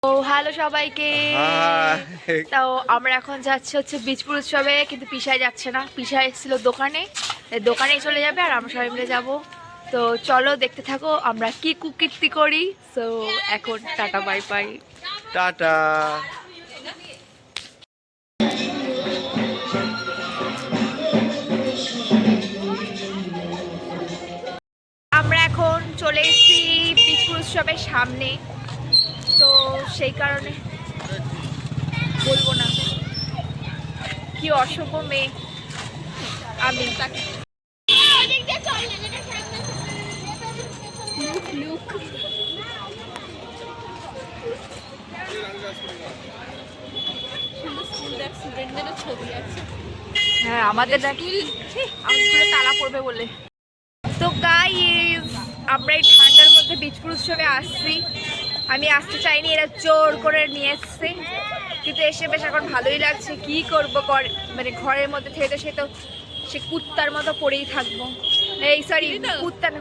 ও hello সবাইকে। তো আমরা এখন যাচ্ছি হচ্ছে বীজপুর উৎসবে, কিন্তু পিসাই যাচ্ছে না। পিসা এসেছিল দোকানেই চলে যাবে আর আমরা সবাই মিলে যাবো। তো চলো দেখতে থাকো আমরা কি কুকীর্তি করি। সো এখন টাটা বাই বাই। টাটা। আমরা এখন চলে এসেছি বীজপুর উৎসবের সামনে, তো সেই কারণে বলবো না কি অসভ্য মেয়ে আমি। হ্যাঁ আমাদের স্কুলে তালা পড়বে বলে। তো গাইস আমরা এই ঠান্ডার মধ্যে বীজপুর উৎসবে আসছি। আমি আসতে চাইনি, এরা জোর করে নিয়ে এসছে, কিন্তু এসে বেশ এখন ভালোই লাগছে। কি করবো, মানে ঘরের মধ্যে থেকে তো সে কুত্তার মতো পড়েই থাকবো। এই সরি,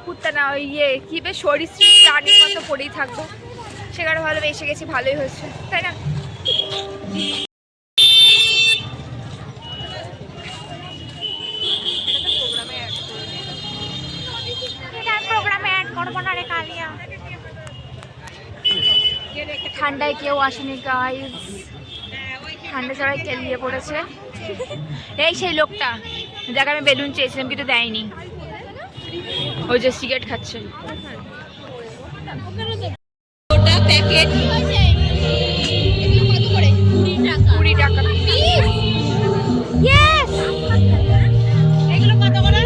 কুত্তা না ওই কি বেশ সরীসৃপ প্রাণীর মতো পড়েই থাকবো। সেখানে ভালো এসে গেছি, ভালোই হয়েছে, তাই না? ঠান্ডায় কেউ আসেনি গাইস, ঠান্ডা সবাই কেলিয়ে পড়েছে। এই সেই লোকটা যাকে আমি বেলুন চেয়েছিলাম কিন্তু দেয়নি, ওই যে সিগারেট খাচ্ছে। প্যাকেট 20 টাকা। এগুলো কত করে?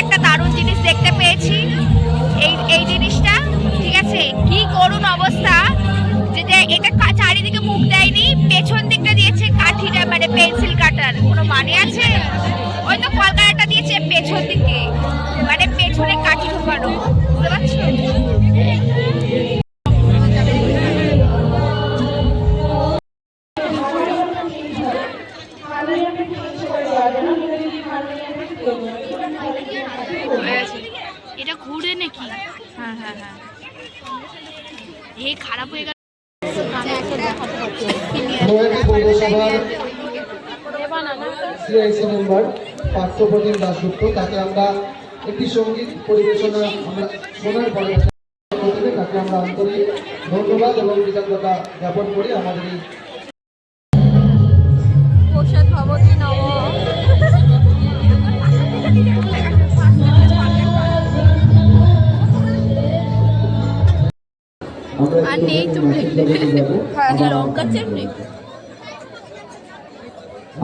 একটা দারুণ জিনিস দেখতে পেয়েছি, এই জিনিসটা ঠিক আছে, কি করুণ অবস্থা যে এটা চারিদিকে মুখ দেয়নি, পেছন দিকটা দিয়েছে কাঠিটা, মানে পেন্সিল কাটার। কোনো মানে আছে? ওই তো কলকাতাটা দিয়েছে পেছন দিকে, মানে পেছনে কাঠি ঢোকানো, বুঝতে পারছো? এটা ঘুরে নাকি? হ্যাঁ হ্যাঁ হ্যাঁ, এই খারাপ হয়ে গেল। পার্থপ্রতিম দাসগুপ্ত, তাকে আমরা একটি সঙ্গীত পরিবেশনা আমরা শোনার পরে তাকে আমরা আন্তরিক ধন্যবাদ এবং কৃতজ্ঞতা জ্ঞাপন করি। আমাদের এই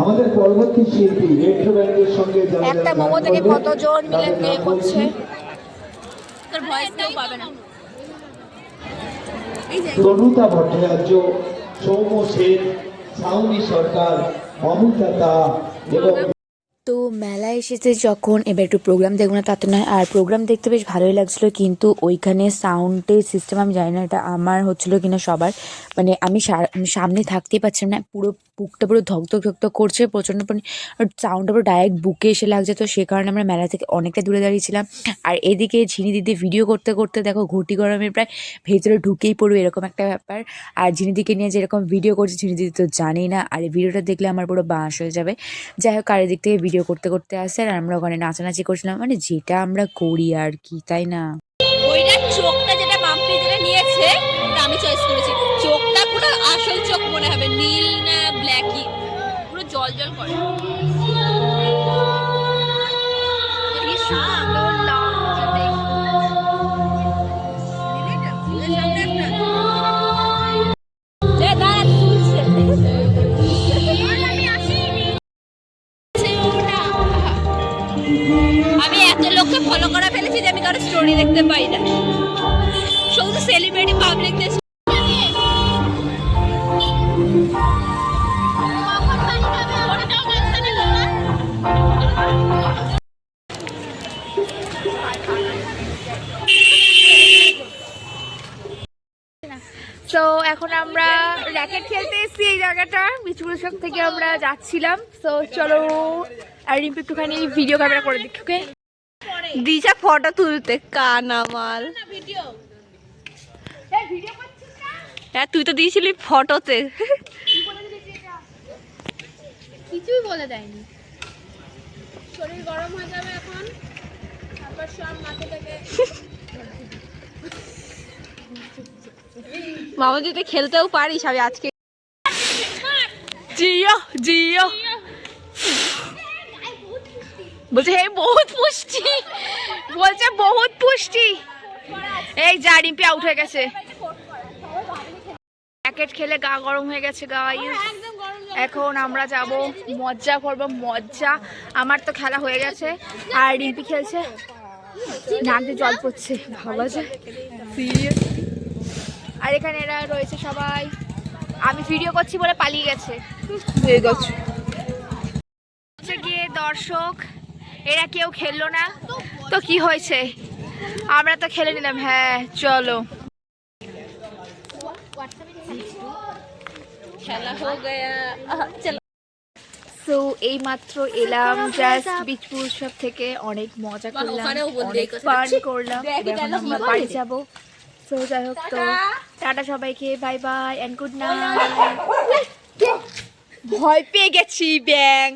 আমাদের পরবর্তী শিল্পী রেট্রো ব্যান্ডের সঙ্গে একটা মোমো থেকে কতজন মিলে প্লে করছে, তোর ভয়েস কেউ পাবে না। তনুতা ভট্টাচার্য, সৌম্য সেন, সাউনি সরকার, অমিতা এবং তো মেলায় এসেছে যখন, এবার একটু প্রোগ্রাম দেখবো না তাতে নয়। আর প্রোগ্রাম দেখতে বেশ ভালোই লাগছিলো, কিন্তু ওইখানে সাউন্ডের সিস্টেম আমি জানি না এটা আমার হচ্ছিলো কিনা সবার, মানে আমি সামনে থাকতেই পারছিলাম না, পুরো বুকটা পুরো ধকধক ধকধক করছে প্রচণ্ড, মানে সাউন্ডটা পুরো ডাইরেক্ট বুকে এসে লাগছে। তো সে কারণে আমরা মেলা থেকে অনেকটা দূরে দাঁড়িয়েছিলাম। আর এদিকে ঝিনি দিদি ভিডিও করতে করতে দেখো ঘটি গরমের প্রায় ভেতরে ঢুকেই পড়বে এরকম একটা ব্যাপার। আর ঝিনি দিদিকে নিয়ে যেরকম ভিডিও করছে ঝিনি দিদি তো জানি না, আর এই ভিডিওটা দেখলে আমার পুরো বাঁশ হয়ে যাবে। যাই হোক, আর এদিক থেকে ভিডিও করতে করতে আসে আর আমরা ওখানে নাচানাচি করছিলাম, মানে যেটা আমরা করি আর কি, তাই না? ওইটা চোখটা যেটা মাম্পি যেটা নিয়েছে আমি চয়েস করেছি, চোখটা পুরো আসল চোখ মনে হবে, নীল না ব্ল্যাকই, পুরো জল জল করে। এতকে ফলো করা ফেলেছি যে আমি কারো স্টোরি দেখতে পাই না, শুধু সেলিব্রিটি পাবলিকদের। তো এখন আমরা র্যাকেট খেলতে এসেছি এই জায়গাটা, বিচপুর সব থেকে আমরা যাচ্ছিলাম। তো চলো আর রিম্পি একটুখানি ভিডিও ক্যামেরা করে দিই, ওকে? দিশা ফটো তুলতে কানামাল। হ্যাঁ তুই তো দিয়েছিলি ফটোতে। কিছুই বলে দেয়নি, শরীর গরম হয়ে যাবে এখন, তারপর সব মাথা থেকে। মামা যদি খেলতেও পারিস আমি আজকে। জিও জিও বলছে হে বহুত পুষ্টি, বলছে বহুত পুষ্টি। এই যা রিম্পি আউট হয়ে গেছে। র্যাকেট খেলে গা গরম হয়ে গেছে গাইস। এখন আমরা যাব মজা করব, মজা। আমার তো খেলা হয়ে গেছে আর রিম্পি খেলছে, নাক দিয়ে জল পড়ছে, ভাবা যায়। আর এখানে এরা রয়েছে সবাই, আমি ভিডিও করছি বলে পালিয়ে গেছে। গিয়ে দর্শক এরা কেউ খেললো না, তো কি হয়েছে, আমরা তো খেলে নিলাম। হ্যাঁ চলো, খেলা হয়ে গয়া। চলো সো এই মাত্র এলাম জাস্ট বিচপুর উৎসব থেকে, অনেক মজা করলাম, ওখানেও বলবে অনেক এই কথাটা। ফান করলাম। এখন আমরা বাড়ি যাব। সো যাই হোক, তো টাটা সবাইকে, bye bye and good night. ভয় পেয়ে গেছি ব্যাং।